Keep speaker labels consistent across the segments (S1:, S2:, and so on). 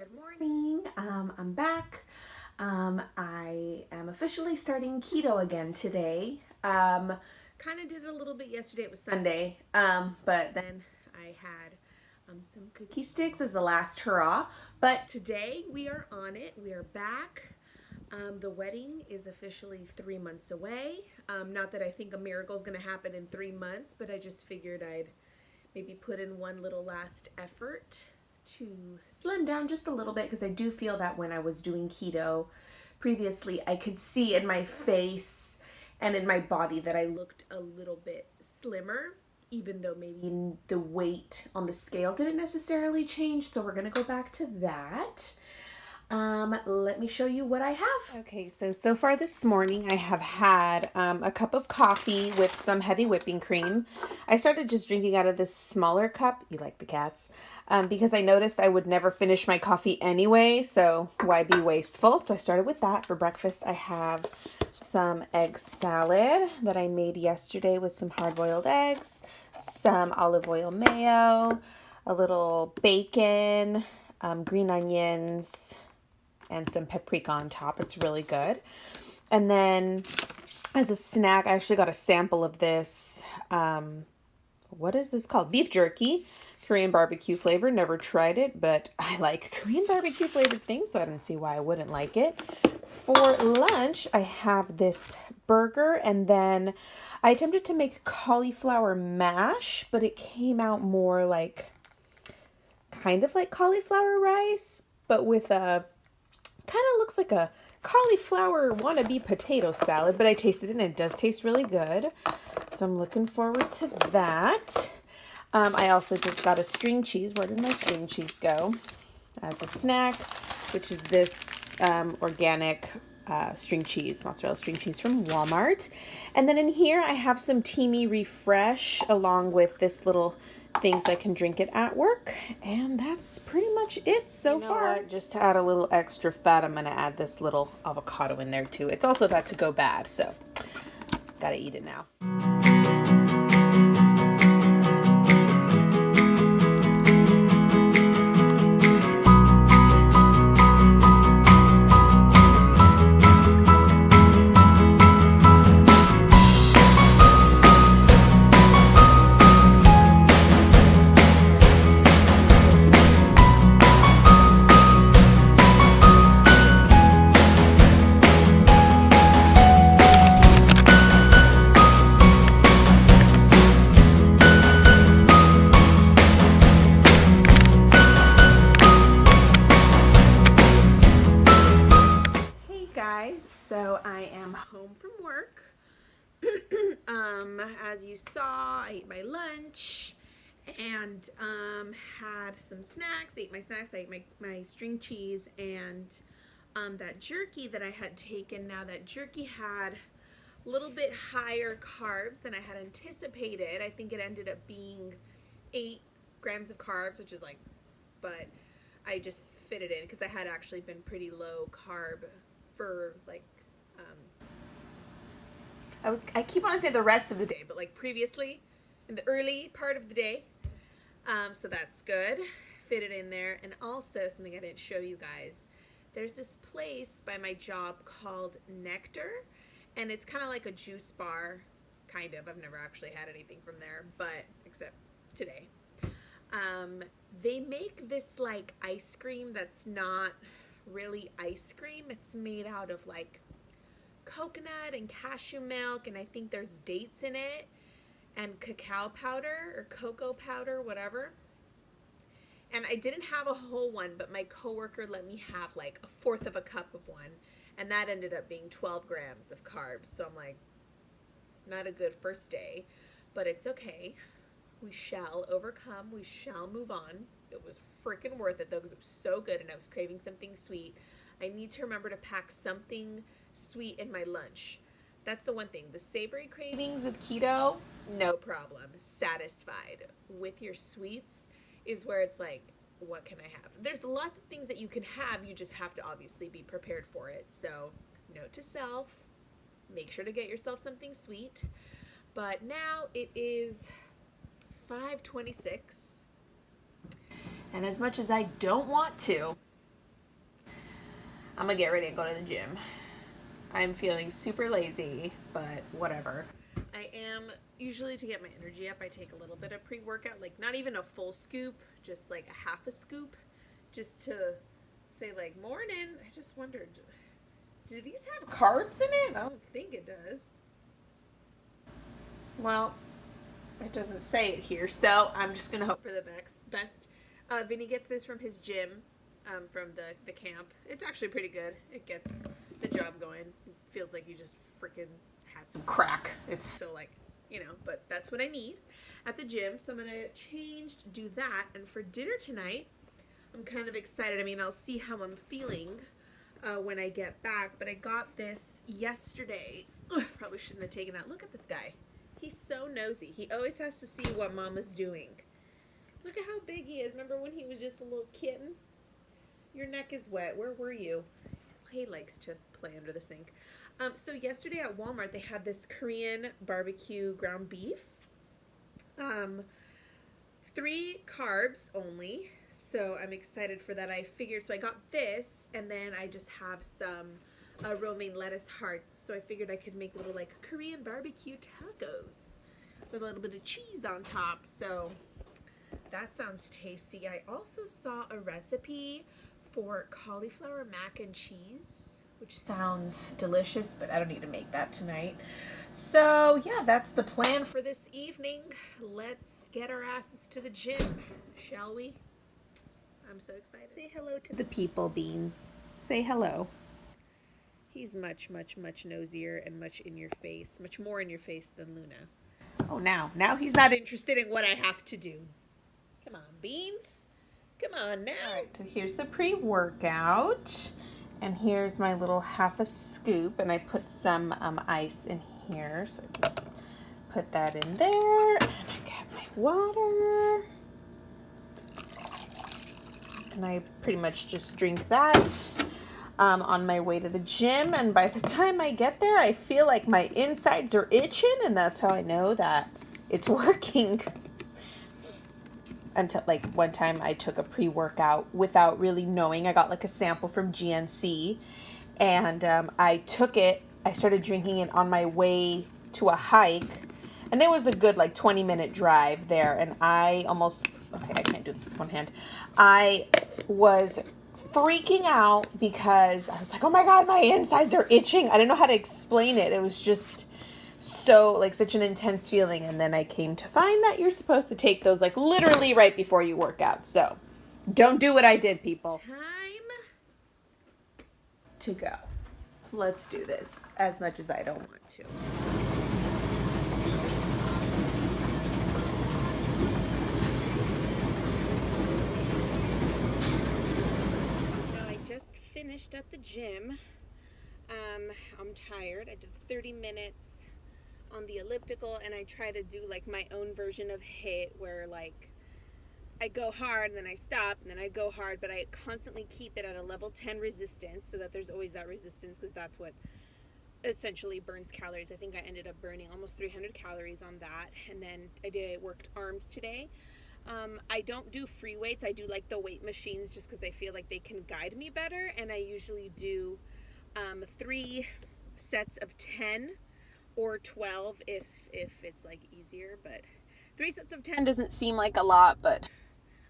S1: Good morning. I'm back. I am officially starting keto again today. Kind of did it a little bit yesterday. It was Sunday. But then I had some cookie sticks as the last hurrah. But today we are on it. We are back. The wedding is officially 3 months away. Not that I think a miracle is going to happen in 3 months, but I just figured I'd maybe put in one little last effort to slim down just a little bit, because I do feel that when I was doing keto previously, I could see in my face and in my body that I looked a little bit slimmer, even though maybe the weight on the scale didn't necessarily change. So we're gonna go back to that. Let me show you what I have. Okay, so far this morning I have had a cup of coffee with some heavy whipping cream. I started just drinking out of this smaller cup. You like the cats? Because I noticed I would never finish my coffee anyway, so why be wasteful? So I started with that. For breakfast, I have some egg salad that I made yesterday with some hard-boiled eggs, some olive oil mayo, a little bacon, green onions, and some paprika on top. It's really good. And then as a snack, I actually got a sample of this. What is this called? Beef jerky, Korean barbecue flavor. Never tried it, but I like Korean barbecue flavored things, so I don't see why I wouldn't like it. For lunch, I have this burger, and then I attempted to make cauliflower mash, but it came out more like, kind of like cauliflower rice, but with a, kind of looks like a cauliflower wannabe potato salad, but I tasted it and it does taste really good. So I'm looking forward to that. I also just got a string cheese. Where did my string cheese go? As a snack, which is this organic string cheese, mozzarella string cheese from Walmart. And then in here I have some Teamy Refresh along with this little thing so I can drink it at work. And that's pretty much it so far. What? Just to add a little extra fat, I'm going to add this little avocado in there too. It's also about to go bad, so gotta eat it now. So I am home from work. As you saw, I ate my lunch and had some snacks. Ate my snacks. I ate my string cheese and that jerky that I had taken. Now that jerky had a little bit higher carbs than I had anticipated. I think it ended up being 8 grams of carbs, which is like, but I just fit it in because I had actually been pretty low carb for like I keep wanting to say the rest of the day, but like previously in the early part of the day. So that's good. Fit it in there. And also something I didn't show you guys. There's this place by my job called Nectar, and it's kind of like a juice bar, kind of. I've never actually had anything from there, but except today. They make this like ice cream that's not really ice cream. It's made out of like coconut and cashew milk, and I think there's dates in it, and cacao powder or cocoa powder, whatever. And I didn't have a whole one, but my coworker let me have like a fourth of a cup of one, and that ended up being 12 grams of carbs. So I'm like, not a good first day, but it's okay. We shall overcome. We shall move on. It was freaking worth it though, because it was so good and I was craving something sweet. I need to remember to pack something sweet in my lunch. That's the one thing. The savory cravings with keto, no problem. Satisfied. With your sweets is where it's like, what can I have? There's lots of things that you can have. You just have to obviously be prepared for it. So note to self, make sure to get yourself something sweet. But now it is 5:26. And as much as I don't want to, I'm gonna get ready and go to the gym. I'm feeling super lazy, but whatever. I am, usually to get my energy up, I take a little bit of pre-workout, like not even a full scoop, just like a half a scoop, just to say like, morning. I just wondered, do these have carbs in it? I don't think it does. Well, it doesn't say it here, so I'm just gonna hope for the best. Vinny gets this from his gym, from the camp. It's actually pretty good. It gets the job going. It feels like you just freaking had some crack. It's so like, but that's what I need at the gym. So I'm gonna do that. And for dinner tonight, I'm kind of excited. I mean, I'll see how I'm feeling when I get back, but I got this yesterday. Ugh, probably shouldn't have taken that. Look at this guy. He's so nosy. He always has to see what Mama's doing. Look at how big he is. Remember when he was just a little kitten? Your neck is wet. Where were you? He likes to play under the sink. So yesterday at Walmart, they had this Korean barbecue ground beef. 3 carbs only. So I'm excited for that. I figured, so I got this, and then I just have some romaine lettuce hearts. So I figured I could make little like Korean barbecue tacos with a little bit of cheese on top. So that sounds tasty. I also saw a recipe for cauliflower mac and cheese, which sounds delicious, but I don't need to make that tonight. So yeah, that's the plan for this evening. Let's get our asses to the gym, shall we? I'm so excited. Say hello to the people, Beans. Say hello. He's much nosier and much more in your face than Luna. Oh, now he's not interested in what I have to do. Come on, Beans. Come on now. All right, so here's the pre-workout. And here's my little half a scoop. And I put some ice in here. So I just put that in there. And I got my water. And I pretty much just drink that on my way to the gym. And by the time I get there, I feel like my insides are itching. And that's how I know that it's working. Until like one time I took a pre-workout without really knowing. I got like a sample from GNC, and I took it. I started drinking it on my way to a hike, and it was a good like 20-minute drive there, and I can't do this with one hand. I was freaking out because I was like, oh my God, my insides are itching. I didn't know how to explain it. It was just so like such an intense feeling. And then I came to find that you're supposed to take those like literally right before you work out. So don't do what I did, people. Time to go. Let's do this, as much as I don't want to. So I just finished at the gym. I'm tired. I did 30 minutes on the elliptical, and I try to do like my own version of HIIT, where like I go hard and then I stop and then I go hard, but I constantly keep it at a level 10 resistance, so that there's always that resistance, because that's what essentially burns calories. I think I ended up burning almost 300 calories on that. And then I worked arms today. I don't do free weights. I do like the weight machines just because I feel like they can guide me better. And I usually do 3 sets of 10 or 12 if it's like easier. But 3 sets of 10 doesn't seem like a lot, but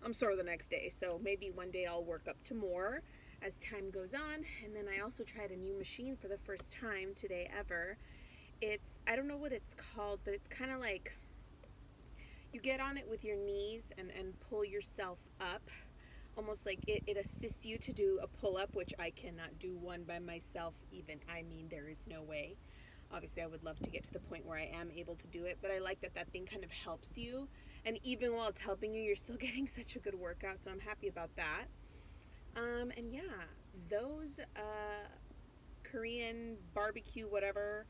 S1: I'm sore the next day. So maybe one day I'll work up to more as time goes on. And then I also tried a new machine for the first time today ever. I don't know what it's called, but it's kind of like you get on it with your knees and pull yourself up. Almost like it assists you to do a pull-up, which I cannot do one by myself even. I mean, there is no way. Obviously, I would love to get to the point where I am able to do it, but I like that thing kind of helps you. And even while it's helping you, you're still getting such a good workout, so I'm happy about that. And yeah, those Korean barbecue, whatever,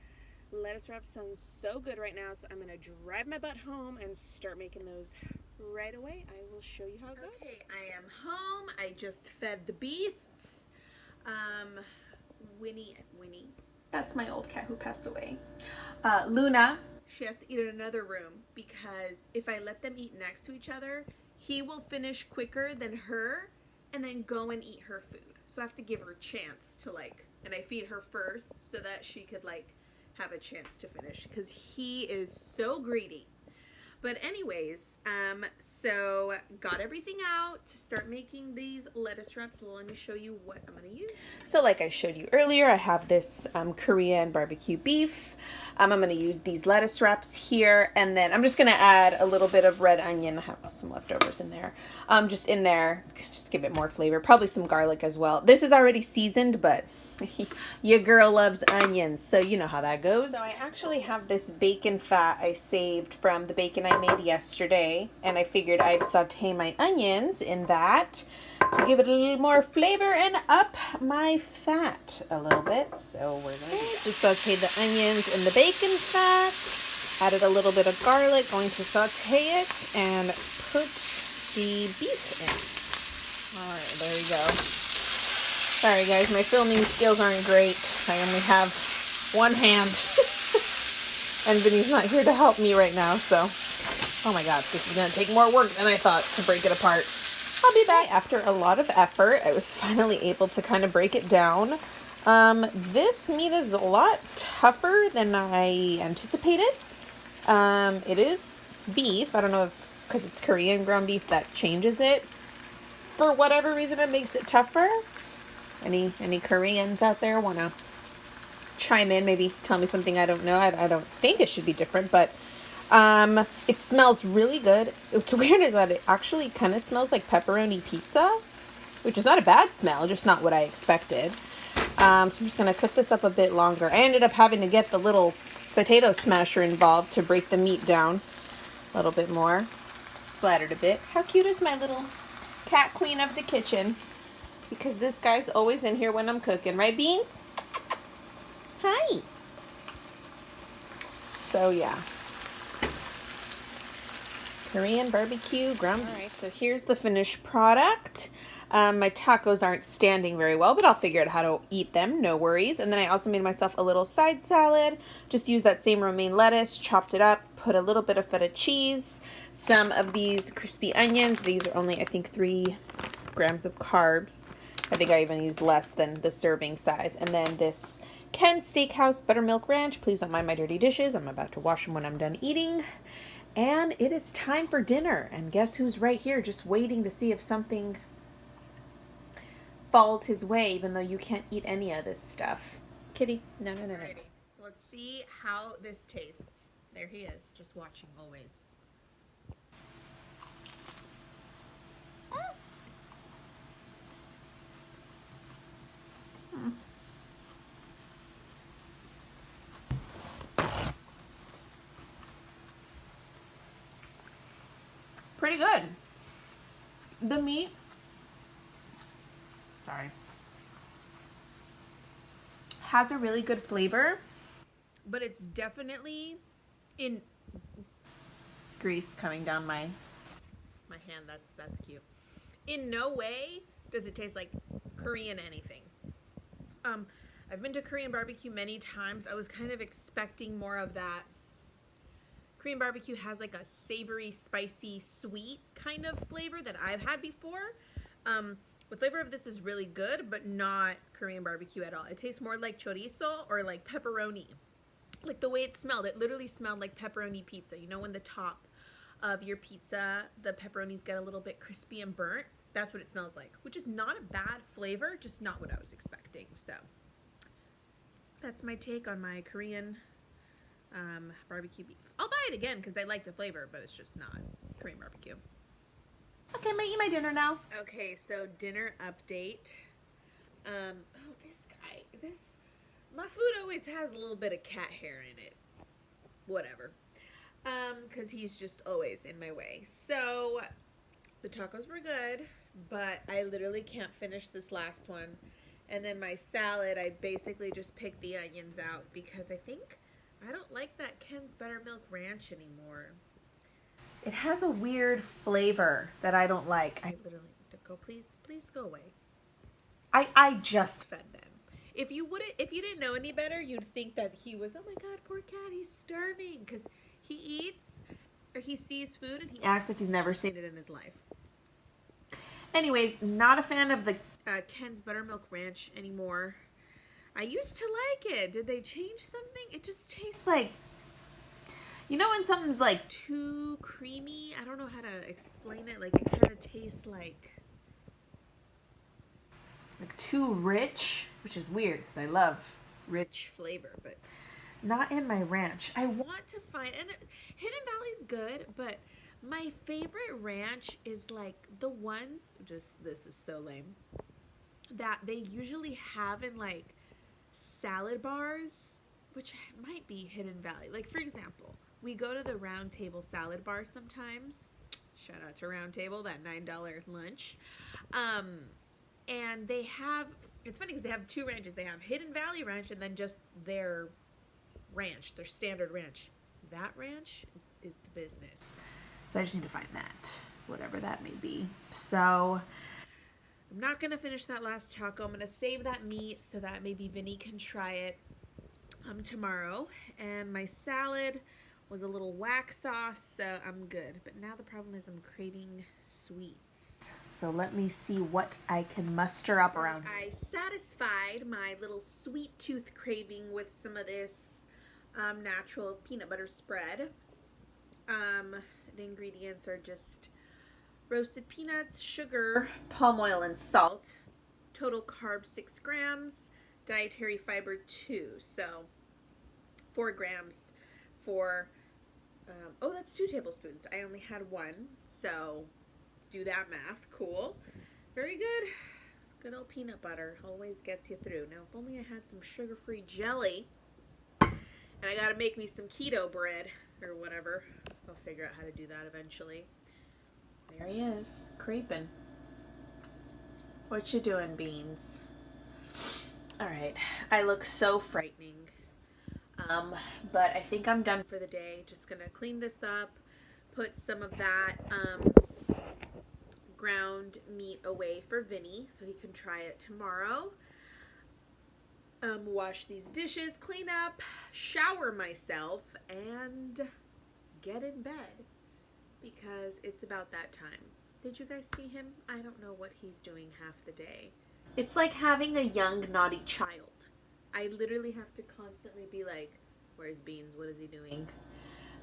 S1: lettuce wraps sound so good right now, so I'm going to drive my butt home and start making those right away. I will show you how it goes. Okay, I am home. I just fed the beasts. Winnie, that's my old cat who passed away. Luna, she has to eat in another room, because if I let them eat next to each other, he will finish quicker than her, and then go and eat her food. So I have to give her a chance to like, and I feed her first so that she could like have a chance to finish because he is so greedy. But anyways, so got everything out to start making these lettuce wraps. Let me show you what I'm going to use. So like I showed you earlier, I have this Korean barbecue beef. I'm going to use these lettuce wraps here. And then I'm just going to add a little bit of red onion. I have some leftovers in there. Just in there, just give it more flavor. Probably some garlic as well. This is already seasoned, but your girl loves onions, so you know how that goes. So I actually have this bacon fat I saved from the bacon I made yesterday, and I figured I'd saute my onions in that to give it a little more flavor and up my fat a little bit. So we're going to saute the onions in the bacon fat, added a little bit of garlic, going to saute it, and put the beef in. All right, there you go. Sorry guys, my filming skills aren't great. I only have one hand. And Vinny's not here to help me right now, so. Oh my god, this is going to take more work than I thought to break it apart. I'll be back. After a lot of effort, I was finally able to kind of break it down. This meat is a lot tougher than I anticipated. It is beef. I don't know if, because it's Korean ground beef, that changes it. For whatever reason, it makes it tougher. Any Koreans out there want to chime in, maybe tell me something I don't know? I don't think it should be different, but it smells really good. What's weird is that it actually kind of smells like pepperoni pizza, which is not a bad smell, just not what I expected. So I'm just going to cook this up a bit longer. I ended up having to get the little potato smasher involved to break the meat down a little bit more. Splattered a bit. How cute is my little cat queen of the kitchen? Because this guy's always in here when I'm cooking. Right, Beans? Hi. So, yeah. Korean barbecue ground beef. All right, so here's the finished product. My tacos aren't standing very well, but I'll figure out how to eat them. No worries. And then I also made myself a little side salad. Just used that same romaine lettuce, chopped it up, put a little bit of feta cheese, some of these crispy onions. These are only, I think, 3 grams of carbs. I think I even used less than the serving size. And then this Ken's Steakhouse Buttermilk Ranch. Please don't mind my dirty dishes. I'm about to wash them when I'm done eating. And it is time for dinner. And guess who's right here just waiting to see if something falls his way, even though you can't eat any of this stuff. Kitty, no. Let's see how this tastes. There he is, just watching always. Pretty good. The meat, has a really good flavor, but it's definitely in grease coming down my hand. That's cute. In no way does it taste like Korean anything. I've been to Korean barbecue many times. I was kind of expecting more of that. Korean barbecue has like a savory, spicy, sweet kind of flavor that I've had before. The flavor of this is really good, but not Korean barbecue at all. It tastes more like chorizo or like pepperoni. Like the way it smelled, it literally smelled like pepperoni pizza. You know when the top of your pizza, the pepperonis get a little bit crispy and burnt? That's what it smells like, which is not a bad flavor, just not what I was expecting. So that's my take on my Korean barbecue beef. I'll buy it again because I like the flavor, but it's just not Korean barbecue. Okay, I'm gonna eat my dinner now. Okay, so dinner update. Oh, this guy, my food always has a little bit of cat hair in it. Whatever. Because he's just always in my way. So, the tacos were good, but I literally can't finish this last one. And then my salad, I basically just picked the onions out because I don't like that Ken's Buttermilk Ranch anymore. It has a weird flavor that I don't like. I literally go, please go away. I just fed them. If you didn't know any better, you'd think that he was, oh my god, poor cat, he's starving. Because he eats, or he sees food and he acts like he's never seen it in his life. Anyways, not a fan of the Ken's Buttermilk Ranch anymore. I used to like it. Did they change something? It just tastes like, you know when something's like too creamy? I don't know how to explain it. Like it kind of tastes like too rich, which is weird because I love rich flavor, but not in my ranch. I want to find, and Hidden Valley's good, but my favorite ranch is like the ones, just, this is so lame, that they usually have in like salad bars, which might be Hidden Valley. Like for example, we go to the Round Table salad bar sometimes. Shout out to Round Table, that $9 lunch. And they have, it's funny because they have two ranches. They have Hidden Valley Ranch and then just their ranch, their standard ranch. That ranch is the business. So I just need to find that, whatever that may be. So I'm not going to finish that last taco. I'm going to save that meat so that maybe Vinny can try it tomorrow. And my salad was a little whack sauce, so I'm good. But now the problem is I'm craving sweets. So let me see what I can muster up around here. I satisfied my little sweet tooth craving with some of this natural peanut butter spread. The ingredients are just roasted peanuts, sugar, palm oil, and salt. Total carbs 6 grams, dietary fiber 2, so 4 grams for, oh, that's 2 tablespoons. I only had 1, so do that math. Cool. Very good. Good old peanut butter always gets you through. Now, if only I had some sugar-free jelly, and I gotta make me some keto bread or whatever. I'll figure out how to do that eventually. There he is, creeping. What you doing, Beans? All right, I look so frightening. But I think I'm done for the day. Just gonna clean this up, put some of that ground meat away for Vinny so he can try it tomorrow. Wash these dishes, clean up, shower myself, and get in bed because it's about that time. Did you guys see him? I don't know what he's doing half the day. It's like having a young, naughty child. I literally have to constantly be like, where's Beans? What is he doing?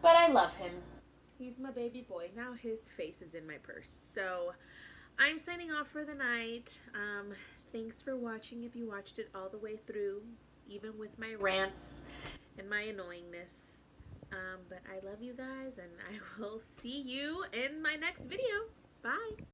S1: But I love him. He's my baby boy. Now his face is in my purse. So I'm signing off for the night. Thanks for watching if you watched it all the way through, even with my rants and my annoyingness. But I love you guys, and I will see you in my next video. Bye.